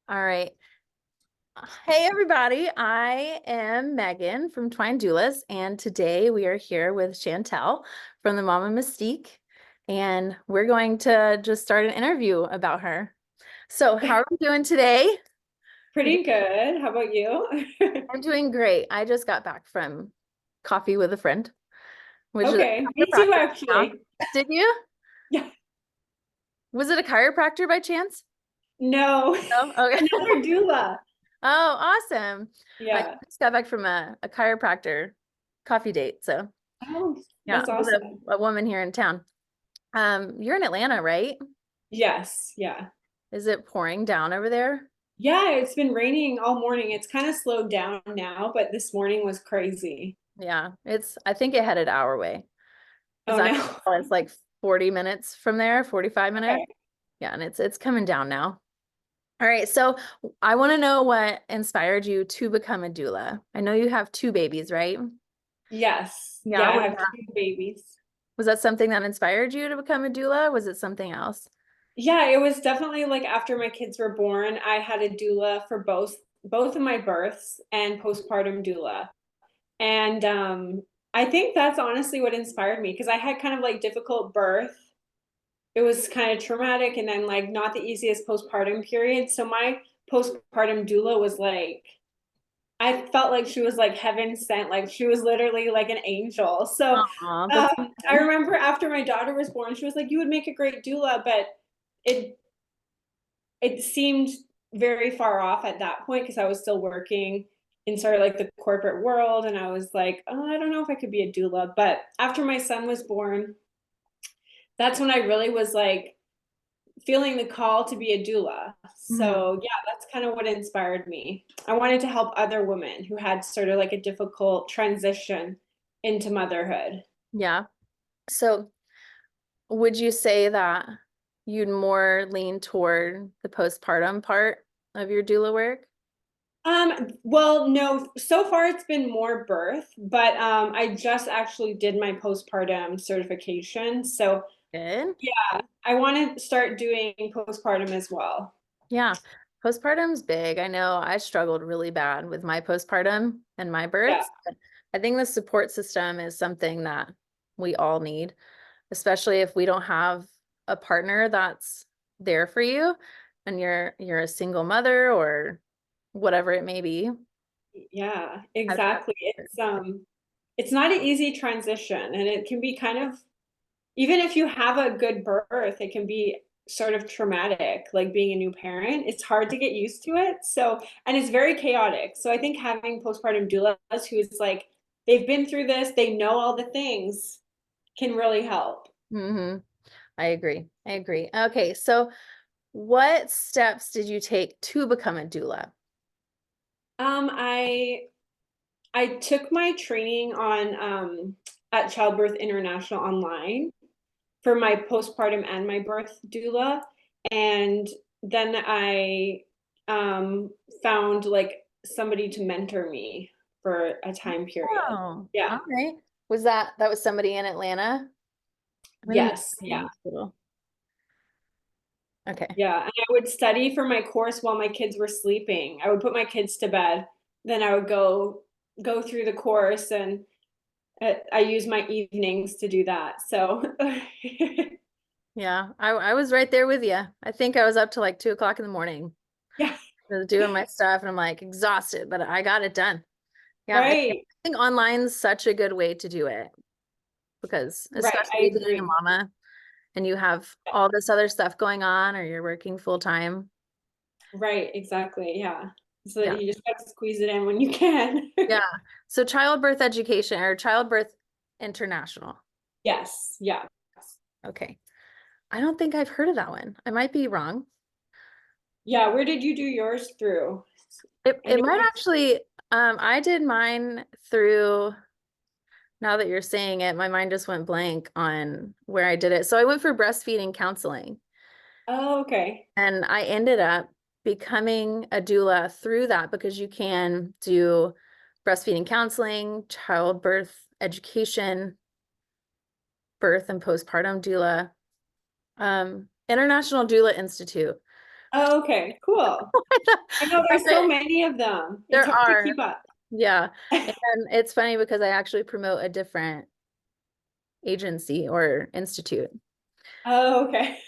All right. Hey, everybody. I am Megan from Twine Doulas, and today we are here with Chantal from the Mama Mystique, and we're going to just start an interview about her. So, how are you doing today? Pretty good. How about you? I'm doing great. I just got back from coffee with a friend, which is Okay, a me too, chiropractor now. actually. Did you? Yeah. Was it a chiropractor by chance? No, No? Okay. another doula. Oh, awesome. I Yeah. just got back from a chiropractor coffee date. So Oh, yeah, that's with awesome. a woman here in town. You're in Atlanta, right? Yes, yeah. Is it pouring down over there? Yeah, it's been raining all morning. It's kind of slowed down now, but this morning was crazy. Yeah, I think it headed our way because Oh no. it's like 40 minutes from there, 45 minutes. Okay. Yeah, and it's coming down now. All right, so I want to know what inspired you to become a doula. I know you have two babies, right? Yes. Yeah, Yeah, I have two babies. was that something that inspired you to become a doula? Was it something else? Yeah, it was definitely like after my kids were born, I had a doula for both of my births and postpartum doula. And I think that's honestly what inspired me because I had kind of like difficult birth. It was kind of traumatic and then like not the easiest postpartum period. So my postpartum doula was like I felt like she was like heaven sent, like she was literally like an angel. So Oh, that's I good. remember after my daughter was born, she was like, "You would make a great doula," but it it seemed very far off at that point because I was still working in sort of like the corporate world. And I was like, oh, I don't know if I could be a doula. But after my son was born, that's when I really was like feeling the call to be a doula. Mhm. So, yeah, that's kind of what inspired me. I wanted to help other women who had sort of like a difficult transition into motherhood. Yeah. So would you say that you'd more lean toward the postpartum part of your doula work? Well, no, so far it's been more birth, but I just actually did my postpartum certification. So Good. yeah, I want to start doing postpartum as well. Yeah. Postpartum's big. I know I struggled really bad with my postpartum and my Yeah, births. But I think the support system is something that we all need, especially if we don't have a partner that's there for you and you're a single mother or whatever it may be. yeah, Having exactly. It's not an easy transition and it can be kind of even if you have a good birth, it can be sort of traumatic, like being a new parent. It's hard to get used to it. So, and it's very chaotic. So I think having postpartum doulas who is like they've been through this, they know all the things can really help. I agree. I agree. Okay, so what steps did you take to become a doula? Um, I I took my training on at Childbirth International online for my postpartum and my birth doula, and then I um, found like somebody to mentor me for a time period. Oh, Yeah. all right. That was somebody in Atlanta? I'm in Yes. Yeah. the hospital. Okay. Yeah. And I would study for my course while my kids were sleeping. I would put my kids to bed, then I would go through the course and I use my evenings to do that. So, Yeah, I was right there with you. I think I was up to like 2 o'clock in the morning. yeah, I was doing my stuff and I'm like exhausted, but I got it done. Yeah, I right, think online's such a good way to do it because right. I especially being a agree. mama and you have all this other stuff going on or you're working full time. Right, exactly. Yeah. So Yeah. you just got to squeeze it in when you can. Yeah. So childbirth education or childbirth international. Yes. Yeah. Okay. I don't think I've heard of that one. I might be wrong. Yeah. Where did you do yours through? I It know might you. actually, I did mine through, now that you're saying it, my mind just went blank on where I did it. So I went for breastfeeding counseling Oh, okay. and I ended up becoming a doula through that because you can do breastfeeding counseling, childbirth education, birth and postpartum doula, International Doula Institute. Oh, okay, cool. I know there's so Okay, many of them. It's there hard to are. keep up. Yeah. And it's funny because I actually promote a different agency or institute. Oh, okay.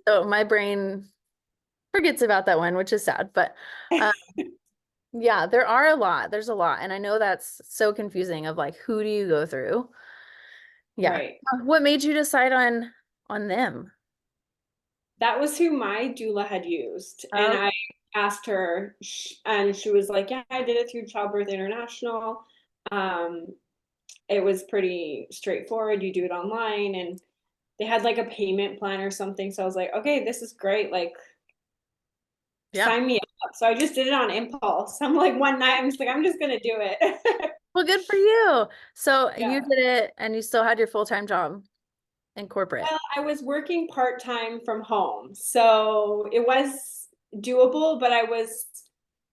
So my brain forgets about that one, which is sad. But uh, yeah, there are a lot. There's a lot. And I know that's so confusing of like, who do you go through? Yeah. Right. What made you decide on them? That was who my doula had used. And Oh, I asked her, and she was like, yeah, I did it through Childbirth International. Um, it was pretty straightforward. You do it online, and they had like a payment plan or something. So I was like, okay, this is great. Like, yeah. sign me up. So I just did it on impulse. I'm like, one night, I'm just like, I'm just gonna do it. Well, good for you. So you Yeah. did it and you still had your full-time job in corporate. Well, I was working part-time from home, so it was doable, but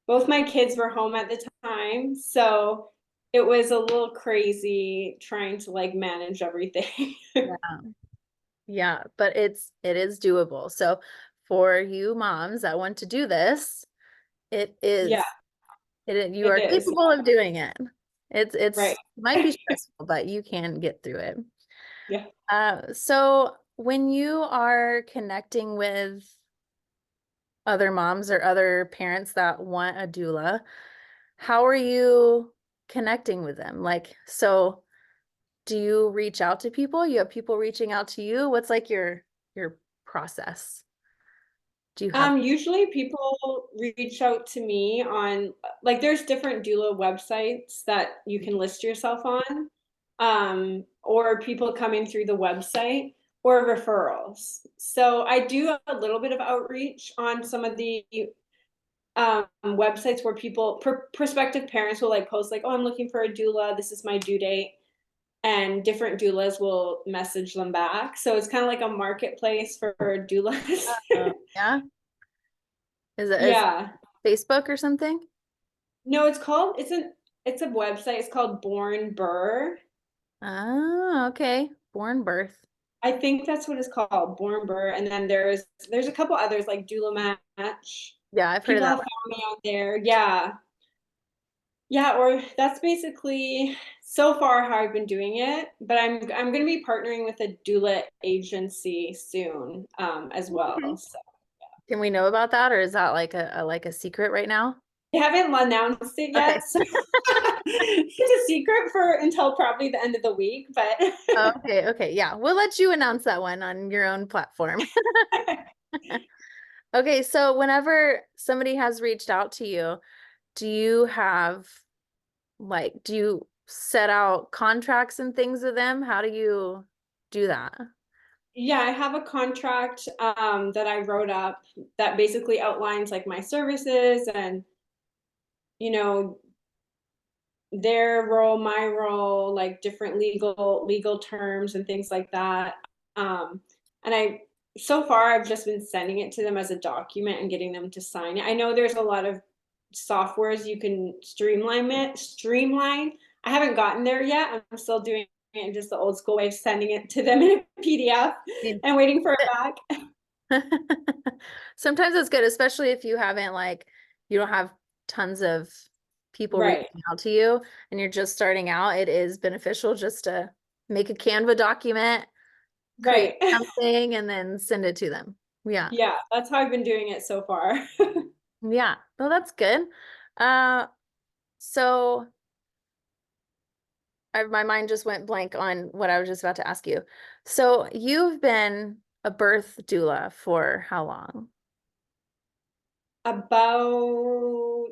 both my kids were home at the time, so it was a little crazy trying to like manage everything. Yeah. Yeah, but it is doable. So for you moms that want to do this, it Yeah, is you it are is. capable of doing it. Right. It might be stressful, but you can get through it. Yeah. So when you are connecting with other moms or other parents that want a doula, how are you connecting with them? Like, so do you reach out to people? You have people reaching out to you? What's like your process? Do you have Usually people reach out to me on like there's different doula websites that you can list yourself on, or people come in through the website or referrals. So I do a little bit of outreach on some of the websites where prospective parents will like post like, oh, I'm looking for a doula. This is my due date. And different doulas will message them back. So it's kind of like a marketplace for doulas. yeah? Is Yeah. Facebook or something? No, it's a website. It's called Born Burr. Oh, okay. Born birth. I think that's what it's called, Born Burr. And then there's a couple others like Doula Match. Yeah, I've heard of People that have one. found me on there. Yeah. Yeah, or that's basically so far how I've been doing it. But I'm gonna be partnering with a doula agency soon, as well. Okay. So Can we know about that, or is that like like a secret right now? they haven't announced it Okay. yet, so it's a secret for until probably the end of the week, but Okay, okay. Yeah, we'll let you announce that one on your own platform. Okay, so whenever somebody has reached out to you, do you have like, do you set out contracts and things with them? How do you do that? yeah, I have a contract that I wrote up that basically outlines like my services and you know their role, my role, like different legal terms and things like that. And I so far I've just been sending it to them as a document and getting them to sign it. I know there's a lot of softwares you can streamline. I haven't gotten there yet. I'm still doing it in just the old school way of sending it to them in a PDF I and waiting for it back. mean, sometimes it's good, especially if you haven't like, you don't have tons of people Right, reaching out to you and you're just starting out. It is beneficial just to make a Canva document, create right. something, and then send it to them. Yeah. Yeah, that's how I've been doing it so far. Yeah. Well, that's good. Uh, so my mind just went blank on what I was just about to ask you. So you've been a birth doula for how long? About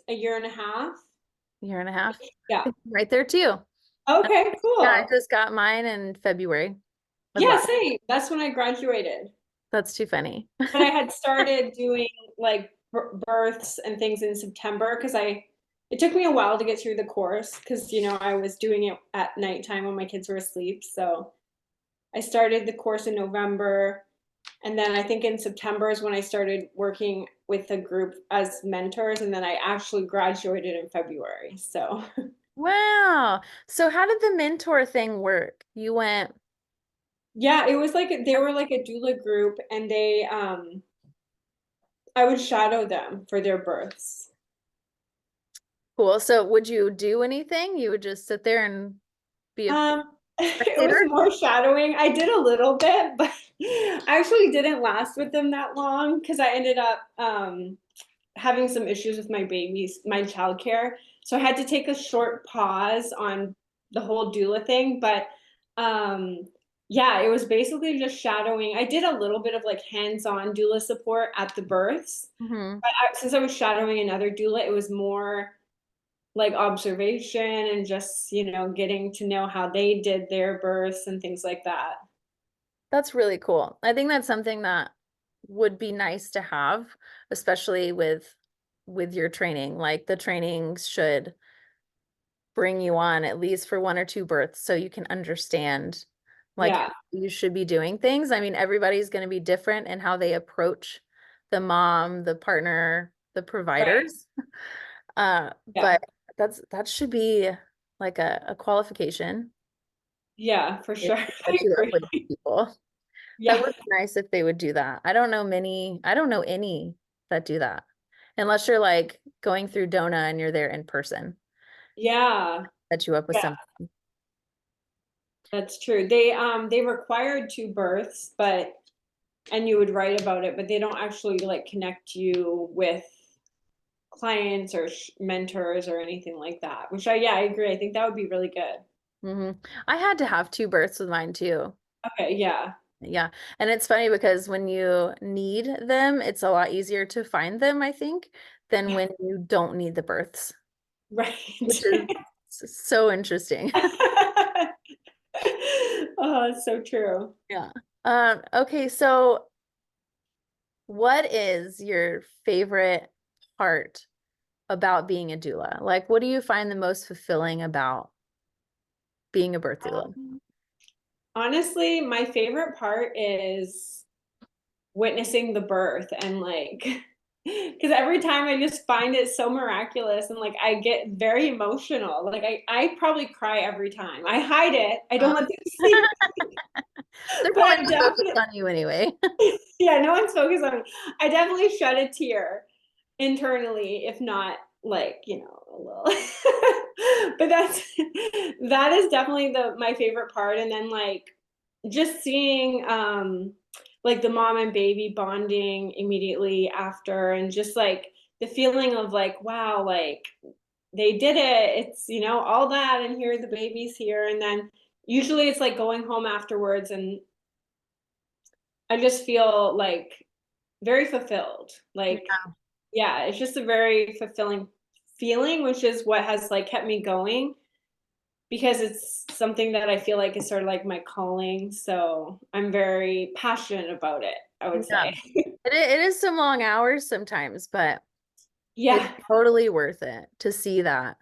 a year and a half. Year and a half? Yeah. Right there too. Okay, Yeah, I cool. just got mine in February of Yeah, last. same. That's when I graduated. That's too funny. But I had started doing like births and things in September because it took me a while to get through the course because I was doing it at nighttime when my kids were asleep. So I started the course in November, and then I think in September is when I started working with a group as mentors, and then I actually graduated in February. So Wow. So how did the mentor thing work? You went, yeah, it was like they were like a doula group, and I would shadow them for their births. Cool. So would you do anything? You would just sit there and be a It was spectator? more shadowing. I did a little bit, but I actually didn't last with them that long because I ended up having some issues with my babies, my childcare. So I had to take a short pause on the whole doula thing. But um, yeah, it was basically just shadowing. I did a little bit of like hands-on doula support at the births. Hmm. But since I was shadowing another doula, it was more like observation and just, getting to know how they did their births and things like that. That's really cool. I think that's something that would be nice to have, especially with your training. Like the trainings should bring you on at least for one or two births so you can understand like how Yeah, you should be doing things. I mean, everybody's going to be different in how they approach the mom, the partner, the right. providers. Yeah. But that should be like a qualification Yeah, for if sure. to I set you up with agree. people. That Yeah. would be nice if they would do that. I don't know any that do that. Unless you're like going through Dona and you're there in person, Yeah. set you up with Yeah, some. that's true. They required two births, but and you would write about it, but they don't actually like connect you with clients or mentors or anything like that. Which yeah, I agree. I think that would be really good. Hmm. I had to have two births with mine too. Okay, yeah. Yeah. And it's funny because when you need them, it's a lot easier to find them, I think, than Yeah, when you don't need the births, which right. is so interesting. Oh, it's so true. Yeah. Okay, so what is your favorite part about being a doula? Like, what do you find the most fulfilling about being a birth doula? Honestly, my favorite part is witnessing the birth and like because every time I just find it so miraculous and like I get very emotional. Like I probably cry every time. I hide it. I don't let them see, They're but probably I not focused definitely on you anyway. yeah, no one's focused on me. I definitely shed a tear internally, if not like, a little. But that is definitely the my favorite part. And then like just seeing like the mom and baby bonding immediately after and just like the feeling of like, wow, like they did it. It's, all that and here the baby's here. And then usually it's like going home afterwards and I just feel like very fulfilled. Like, Yeah. yeah, it's just a very fulfilling feeling, which is what has like kept me going because it's something that I feel like is sort of like my calling. So I'm very passionate about it, I would Yeah. say. It is some long hours sometimes, but it's Yeah, totally worth it to see that,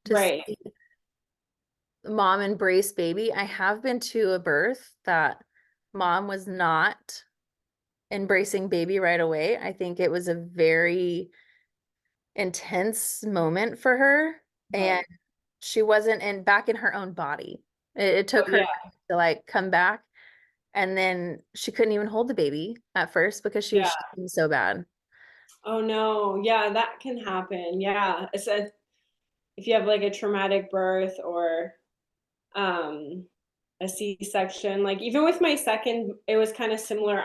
to right. see mom embrace baby. I have been to a birth that mom was not embracing baby right away. I think it was a very intense moment for her, and Right. she wasn't back in her own body. It Oh, took her yeah. time to like come back, and then she couldn't even hold the baby at first because she was Yeah. shaking so bad. Oh, no. Yeah, that can happen. Yeah. It's if you have like a traumatic birth or um, a C-section, like even with my second, it was kind of similar.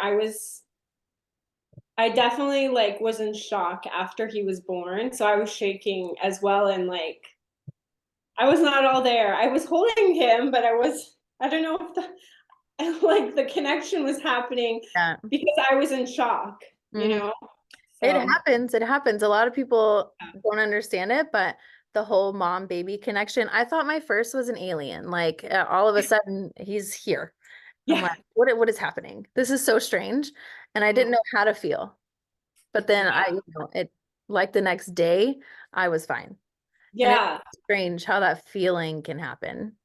I definitely like was in shock after he was born, so I was shaking as well and like I was not all there. I was holding him, but I don't know if like the connection was happening Yeah. because I was in shock, you Mhm. know? It So, happens. It happens. A lot of people don't understand it, but the whole mom baby connection, I thought my first was an alien. Like all of a sudden he's here. I'm like, yeah. what is happening? This is so strange. And I didn't know how to feel. But then Yeah. it like the next day, I was fine. And it's Yeah. strange how that feeling can happen.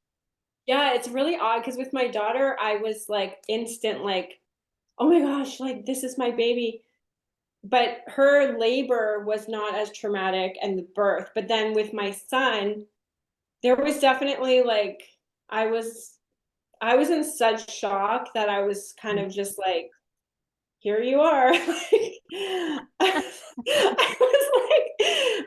Yeah, it's really odd because with my daughter, I was like instant like, "Oh my gosh, like this is my baby." But her labor was not as traumatic and the birth. But then with my son, there was definitely like I was I was in such shock that I was kind of just like, "Here you are."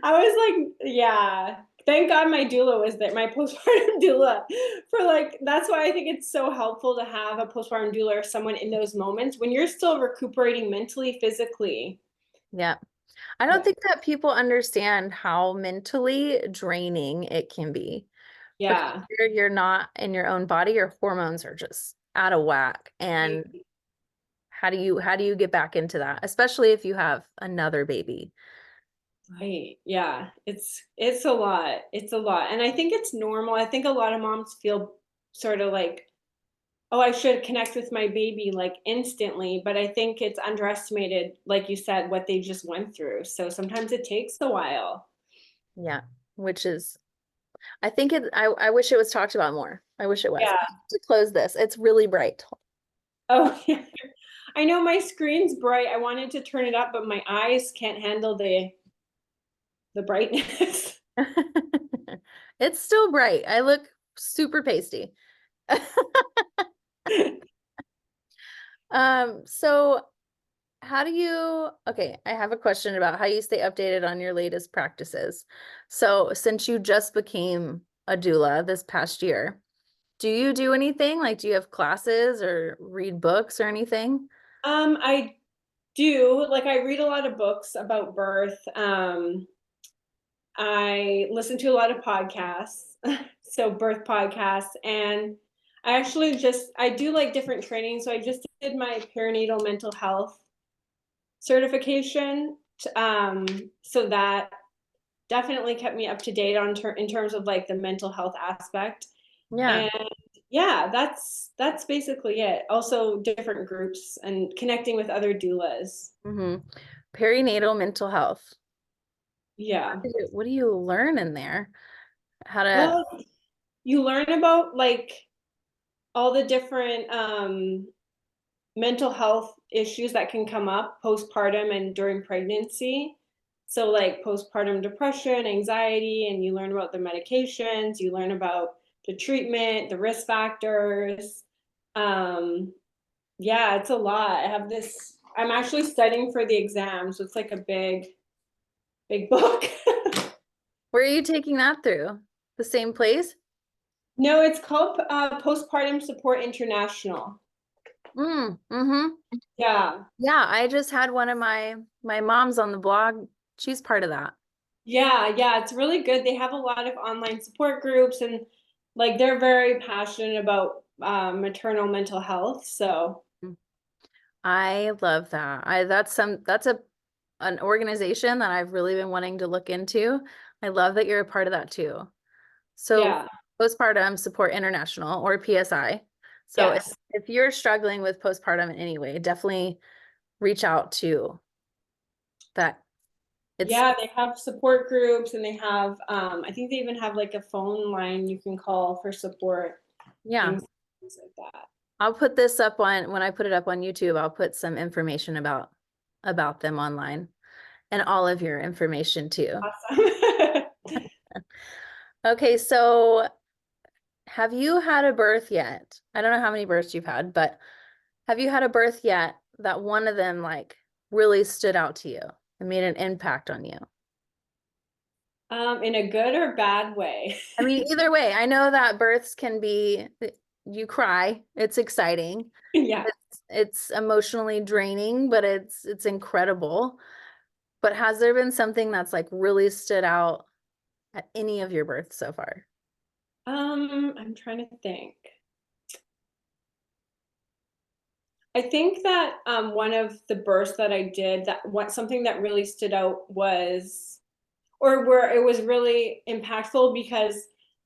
I was like, yeah. Thank God my doula was there, my postpartum doula. For like, that's why I think it's so helpful to have a postpartum doula or someone in those moments when you're still recuperating mentally, physically. Yeah. I don't Yeah. think that people understand how mentally draining it can be because Yeah. you're not in your own body, your hormones are just out of whack. And how do you get back into that, especially if you have another baby? Right. Yeah. It's a lot. It's a lot. And I think it's normal. I think a lot of moms feel sort of like, oh, I should connect with my baby like instantly, but I think it's underestimated, like you said, what they just went through. So sometimes it takes a while. Yeah, which is I wish it was talked about more. I wish it was. Yeah. To close this, it's really bright. Oh, yeah. I know my screen's bright. I wanted to turn it up, but my eyes can't handle the brightness. It's still bright. I look super pasty. So how do you, okay, I have a question about how you stay updated on your latest practices. So since you just became a doula this past year, do you do anything? Like, do you have classes or read books or anything? I do. Like I read a lot of books about birth. I listen to a lot of podcasts, so birth podcasts, and I do like different training. So I just did my perinatal mental health certification. So that definitely kept me up to date in terms of like the mental health aspect. Yeah. And yeah, that's basically it. Also different groups and connecting with other doulas. Perinatal mental health. Yeah. What do you learn in there? How to, Well, you learn about like all the different mental health issues that can come up postpartum and during pregnancy. So, like postpartum depression, anxiety, and you learn about the medications, you learn about the treatment, the risk factors. Um, yeah, it's a lot. I'm actually studying for the exam, so it's like a big book. where are you taking that through? The same place? No, it's called Postpartum Support International. Mm-hmm. Yeah. Yeah, I just had one of my moms on the blog. She's part of that. Yeah, yeah, it's really good. They have a lot of online support groups and like they're very passionate about maternal mental health. So I love that. That's an organization that I've really been wanting to look into. I love that you're a part of that too. So yeah, Postpartum Support International, or PSI. So yes. if you're struggling with postpartum in any way, definitely reach out to that. It's Yeah, they have support groups and they have I think they even have like a phone line you can call for support, yeah. things like that. I'll put this up on when I put it up on YouTube, I'll put some information about them online and all of your information too. Awesome. Okay, so have you had a birth yet? I don't know how many births you've had, but have you had a birth yet that one of them like really stood out to you and made an impact on you? In a good or bad way. I mean, either way, I know that births can be, you cry, it's exciting. Yeah. It's emotionally draining, but it's incredible. But has there been something that's like really stood out at any of your births so far? I'm trying to think. I think that one of the births that I did something that really stood out was, or where it was really impactful because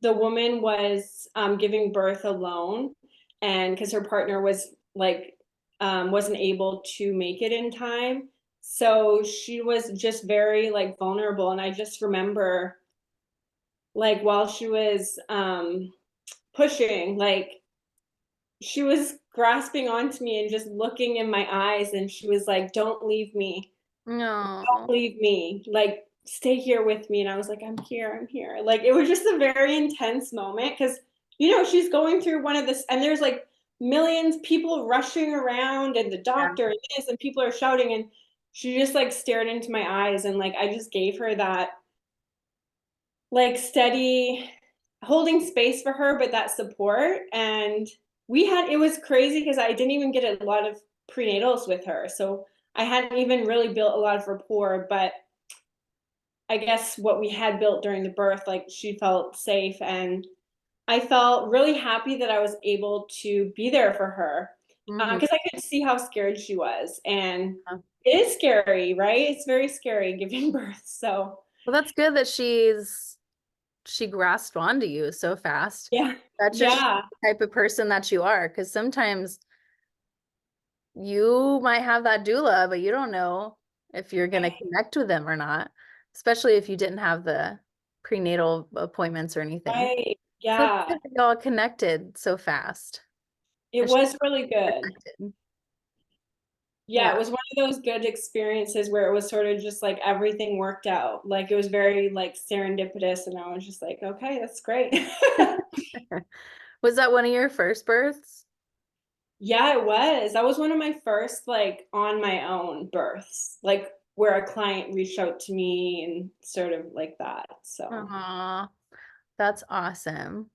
the woman was giving birth alone, and because her partner was like wasn't able to make it in time, so she was just very like vulnerable, and I just remember like while she was pushing, like she was grasping onto me and just looking in my eyes and she was like, "Don't leave me. Don't No. leave me. Like stay here with me." And I was like, "I'm here. I'm here." Like it was just a very intense moment cuz she's going through one of this and there's like millions people rushing around and the Yeah. doctor and this and people are shouting and she just like stared into my eyes and like I just gave her that like steady holding space for her, but that support. And it was crazy because I didn't even get a lot of prenatals with her. So I hadn't even really built a lot of rapport, but I guess what we had built during the birth, like she felt safe, and I felt really happy that I was able to be there for her Mhm. because I could see how scared she was. And it is scary, right? It's very scary giving birth. So, Well, that's good that she grasped onto you so fast. yeah. That just shows Yeah. the type of person that you are, because sometimes you might have that doula, but you don't know if you're going to connect with them or not, especially if you didn't have the prenatal appointments or anything. Right. So it's Yeah. good that y'all connected so fast. It And she was really good. protected. Yeah, Yeah. it was one of those good experiences where it was sort of just like everything worked out. Like it was very like serendipitous, and I was just like, okay, that's great. Was that one of your first births? Yeah, it was. That was one of my first like on my own births, like where a client reached out to me and sort of like that. So, Aw, that's awesome.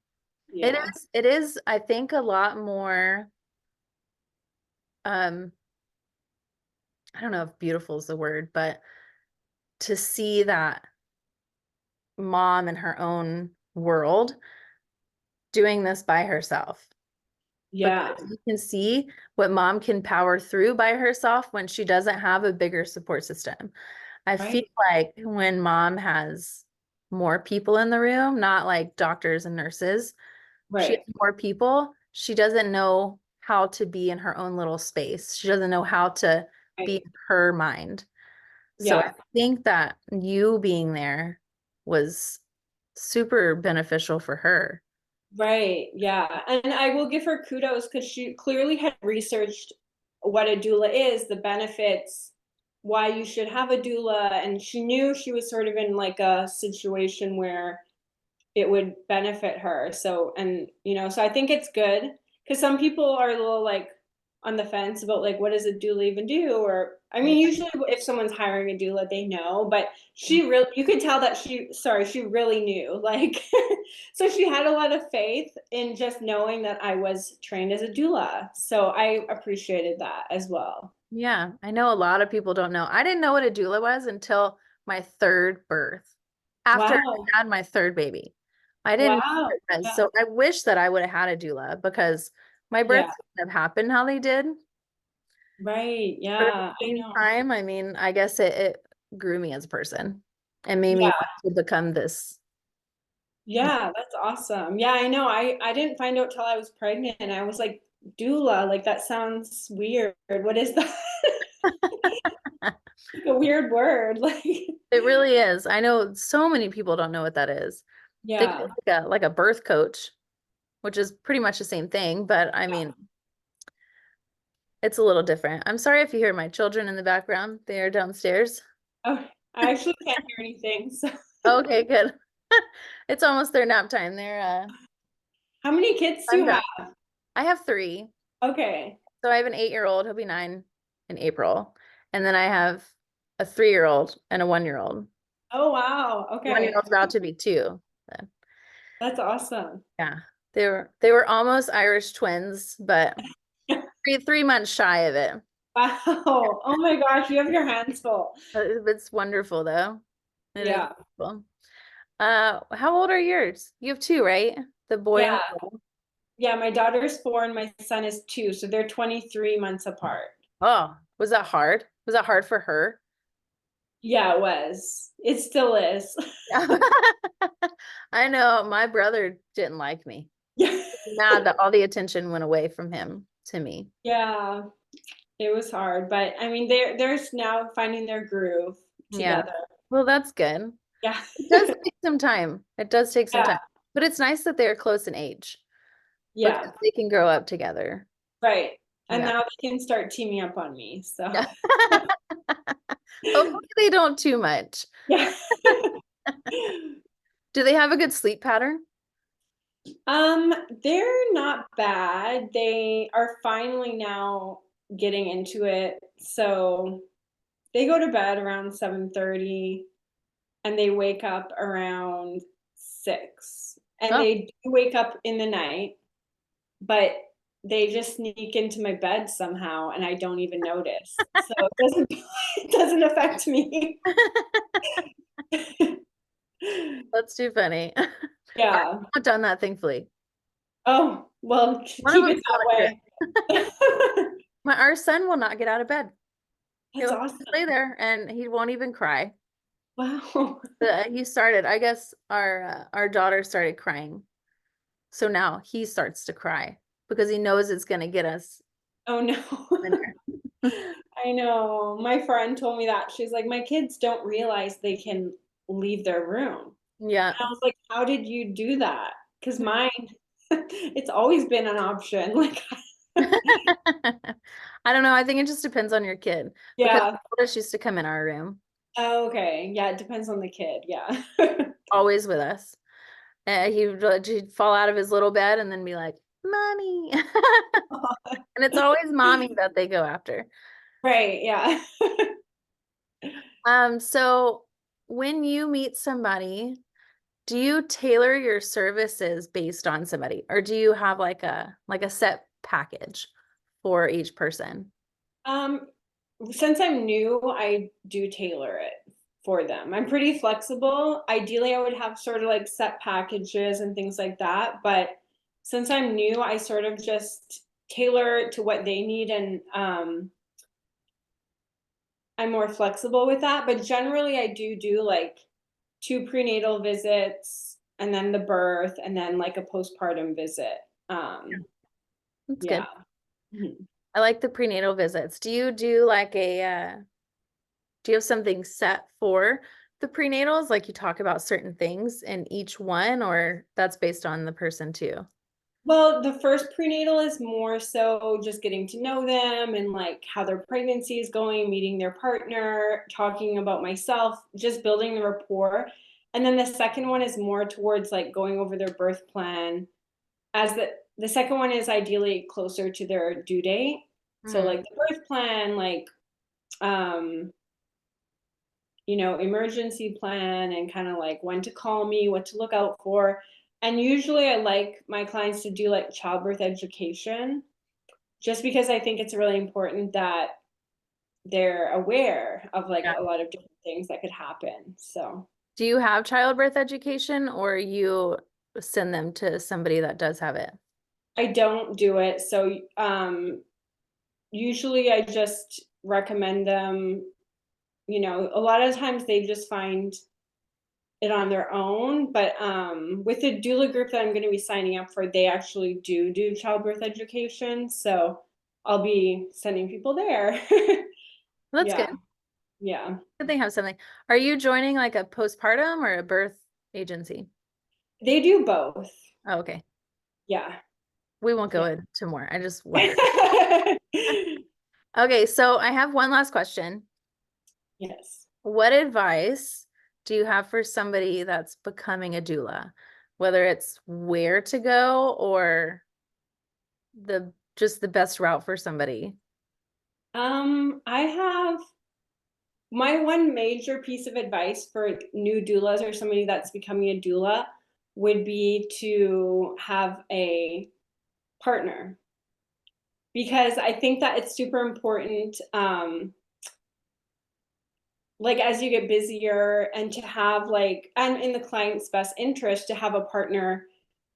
yeah. It is, I think, a lot more, um, I don't know if beautiful is the word, but to see that mom in her own world doing this by herself. Yeah. Because you can see what mom can power through by herself when she doesn't have a bigger support system. I feel Right. like when mom has more people in the room, not like doctors and nurses, she Right. has more people, she doesn't know how to be in her own little space. She doesn't know how to be Right. in her mind. So I Yeah. think that you being there was super beneficial for her. Right. Yeah. And I will give her kudos because she clearly had researched what a doula is, the benefits, why you should have a doula. And she knew she was sort of in like a situation where it would benefit her. So, and so I think it's good because some people are a little like on the fence about like what does a doula even do? Or I Yeah. mean, usually if someone's hiring a doula, they know, but you could tell that she really knew. Like, so she had a lot of faith in just knowing that I was trained as a doula. So I appreciated that as well. Yeah, I know a lot of people don't know. I didn't know what a doula was until my third birth, after Wow. I had my third baby. I didn't know Wow. what it was. Yeah. So I wish that I would have had a doula because my births Yeah. wouldn't have happened how they did. Right. But at the Yeah. I same know. time, I mean, I guess it grew me as a person and made me Yeah. want to become this. Yeah, that's awesome. Yeah, I know. I didn't find out till I was pregnant. I was like, doula, like that sounds weird. What is that? Like a weird word. Like, It really is. I know so many people don't know what that is. Think yeah. of it like a birth coach, which is pretty much the same thing, but I mean, it's a little different. I'm sorry if you hear my children in the background. They are downstairs. Oh, I actually can't hear anything. So, Okay, good. It's almost their nap time. They're how many kids do I'm you done. have? I have three. Okay. So I have an 8-year-old, he'll be 9 in April. And then I have a 3-year-old and a 1-year-old. Oh, wow. One year Okay. old's about to be 2. So, That's awesome. yeah. They were almost Irish twins, but 3 months shy of it. Wow. Oh my gosh, you have your hands full. It's wonderful though. It is Yeah. wonderful. How old are yours? You have two, right? The boy and Yeah. the girl. Yeah, my daughter's 4 and my son is 2, so they're 23 months apart. Oh, was that hard? Was that hard for her? Yeah, it was. It still is. Yeah. I know my brother didn't like me. Yeah. Mad that all the attention went away from him to me. Yeah, it was hard, but I mean, they're now finding their groove Yeah. together. Well, that's good. Yeah. It does take some time. It does take some Yeah, time. But it's nice that they're close in age yeah, because they can grow up together. right. And Yeah. now they can start teaming up on me. So, Yeah. Hopefully they don't too much. yeah. Do they have a good sleep pattern? Um, they're not bad. They are finally now getting into it. So they go to bed around 7:30 and they wake up around 6, and Oh. they do wake up in the night, but they just sneak into my bed somehow, and I don't even notice. So it doesn't it doesn't affect me. That's too funny. I've Yeah. not done that, thankfully. Oh, well, One of keep them's it still in that crib. way. Our son will not get out of bed. That's He'll awesome. stay there and he won't even cry. Wow. He started, I guess our daughter started crying. So now he starts to cry because he knows it's gonna get us Oh no. dinner. I know. My friend told me that. She's like, my kids don't realize they can leave their room. Yeah. And I was like, how did you do that? Because mine, it's always been an option. Like, I don't know. I think it just depends on your kid because yeah. the oldest used to come in our room, Oh, okay. Yeah, it depends on the kid. Yeah. always with us. He'd fall out of his little bed and then be like, "Mommy," and it's always mommy that they go after. Right. Yeah. So when you meet somebody, do you tailor your services based on somebody, or do you have like a set package for each person? Um, since I'm new, I do tailor it for them. I'm pretty flexible. Ideally, I would have sort of like set packages and things like that, but since I'm new, I sort of just tailor to what they need, and I'm more flexible with that. But generally, I do like 2 prenatal visits and then the birth and then like a postpartum visit. Um, That's yeah. good. Mhm. I like the prenatal visits. Do you do like do you have something set for the prenatals? Like you talk about certain things in each one, or that's based on the person too? Well, the first prenatal is more so just getting to know them and like how their pregnancy is going, meeting their partner, talking about myself, just building the rapport. And then the second one is more towards like going over their birth plan, as the second one is ideally closer to their due date. So Hmm. like the birth plan, like um emergency plan, and kind of like when to call me, what to look out for. And usually I like my clients to do like childbirth education, just because I think it's really important that they're aware of like Yeah. a lot of different things that could happen. So Do you have childbirth education, or you send them to somebody that does have it? I don't do it. So usually I just recommend them, a lot of times they just find it on their own. But with the doula group that I'm going to be signing up for, they actually do childbirth education. So I'll be sending people there. Well, that's Yeah. good. Yeah. Good they have something. Are you joining like a postpartum or a birth agency? They do both. Oh, okay. Yeah. We won't go Yeah. into more. I just wondered. Okay, so I have one last question. Yes. What advice do you have for somebody that's becoming a doula? Whether it's where to go or the just the best route for somebody. I have my one major piece of advice for new doulas or somebody that's becoming a doula would be to have a partner, because I think that it's super important, like as you get busier, and to have like, and in the client's best interest to have a partner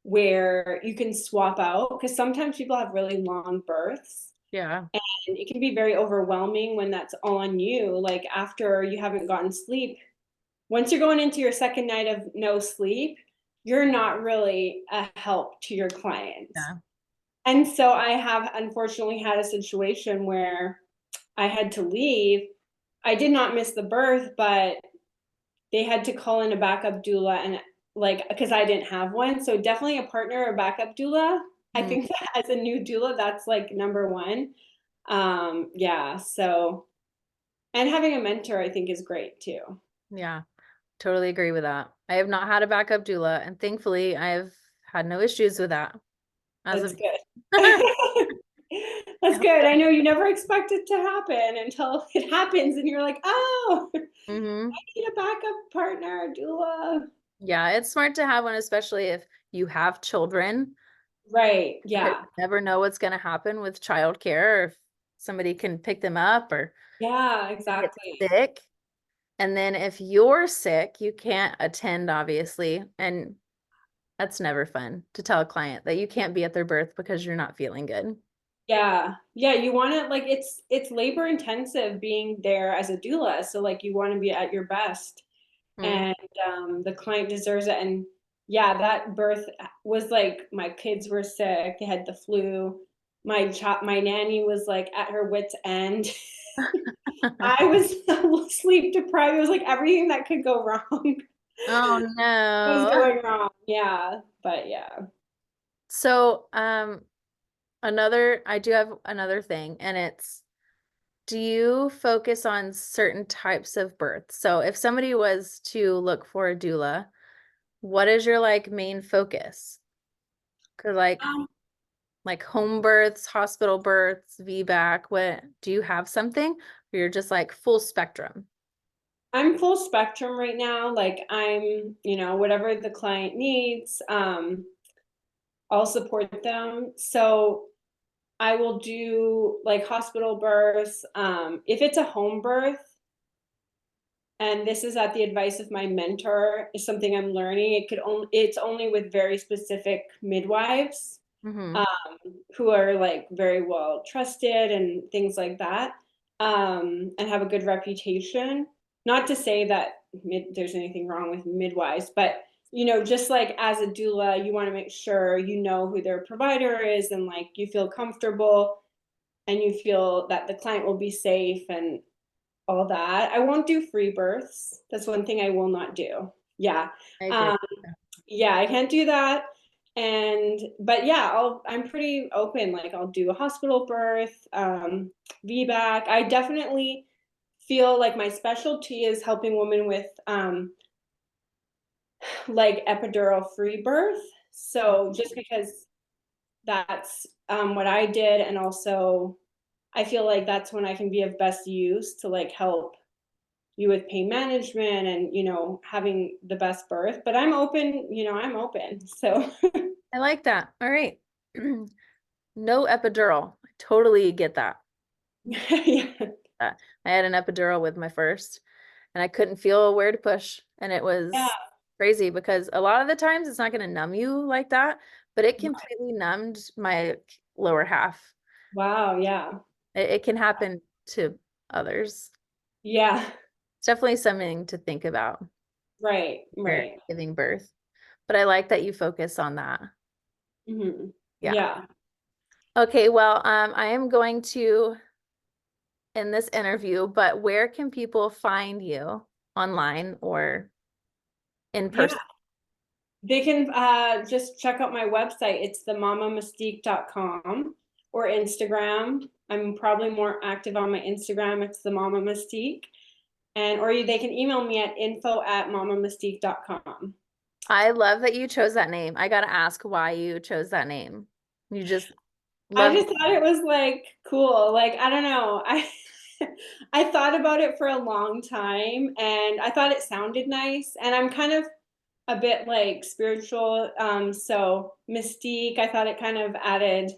where you can swap out, because sometimes people have really long births. Yeah. And it can be very overwhelming when that's all on you. Like after you haven't gotten sleep, once you're going into your second night of no sleep, you're not really a help to your clients. Yeah. And so I have unfortunately had a situation where I had to leave. I did not miss the birth, but they had to call in a backup doula, and like because I didn't have one. So definitely a partner or backup doula. I Mm, think that as a new doula, that's like number one. Yeah, so, and having a mentor I think is great too. yeah. Totally agree with that. I have not had a backup doula, and thankfully I've had no issues with that as That's of good. I That's hope good. so. I know you never expect it to happen until it happens and you're like, oh, I Hmm. need a backup partner, doula. Yeah, it's smart to have one, especially if you have children, Right. because Yeah. you never know what's going to happen with childcare, or if somebody can pick them up or Yeah, get exactly. sick. And then if you're sick, you can't attend, obviously. And that's never fun to tell a client that you can't be at their birth because you're not feeling good. Yeah. Yeah, you want to like it's labor intensive being there as a doula. So like you want to be at your best Mm. and the client deserves it. And yeah, that birth was like my kids were sick. They had the flu. My nanny was like at her wit's end. I was sleep deprived. It was like everything that could go wrong Oh was no. going wrong. Yeah, but yeah. So, I do have another thing, and it's, do you focus on certain types of births? So if somebody was to look for a doula, what is your like main focus? 'Cause Um, like home births, hospital births, VBAC, what do you have something? Or you're just like full spectrum? I'm full spectrum right now. Like whatever the client needs, I'll support them. So I will do like hospital births. If it's a home birth, and this is at the advice of my mentor, is something I'm learning. It's only with very specific midwives. Mm-hmm. Um, who are like very well trusted and things like that, and have a good reputation. Not to say that there's anything wrong with midwives, but just like as a doula, you want to make sure you know who their provider is and like you feel comfortable and you feel that the client will be safe and all that. I won't do free births. That's one thing I will not do. Yeah. I agree. Um, yeah, I can't do that. But yeah, I'm pretty open. Like I'll do a hospital birth, VBAC. I definitely feel like my specialty is helping women with like epidural free birth. So just because that's what I did, and also I feel like that's when I can be of best use to like help you with pain management and having the best birth. But I'm open. So I like that. All right. No epidural. I totally get that. yeah. Uh, I had an epidural with my first, and I couldn't feel where to push. And it Yeah. was crazy because a lot of the times it's not going to numb you like that, but it completely numbed my lower half. Wow, yeah. It can happen to others. Yeah. It's definitely something to think about Right, when you're right. giving birth. But I like that you focus on that. Yeah. Yeah. Okay, well, I am going to end this interview, but where can people find you online or in Yeah. person? They can just check out my website. It's themamamystique.com or Instagram. I'm probably more active on my Instagram. It's the Mama Mystique. They can email me at info@mamamystique.com. I love that you chose that name. I gotta ask why you chose that name. You just I love, just thought it was like cool. Like I don't know. I thought about it for a long time and I thought it sounded nice. And I'm kind of a bit like spiritual. So Mystique, I thought it kind of added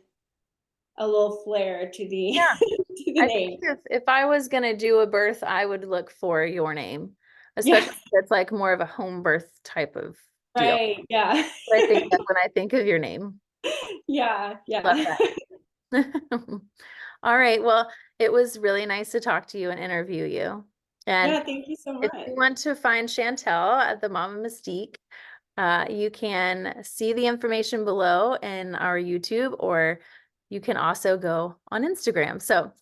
a little flair to the yeah. to the I think name. if I was gonna do a birth, I would look for your name, Yeah, especially if it's like more of a home birth type of deal. right. Yeah. But I think that's when I think of your name. Yeah, Love yeah. that. All right. Well, it was really nice to talk to you and interview you. And Yeah, thank you so if much. you want to find Chantal at the Mama Mystique, you can see the information below in our YouTube, or you can also go on Instagram. So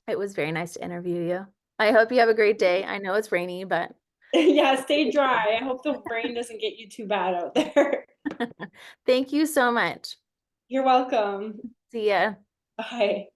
it was very nice to interview you. I hope you have a great day. I know it's rainy, but Yeah, stay dry. I hope the rain doesn't get you too bad out there. thank you so much. You're welcome. See ya. Bye.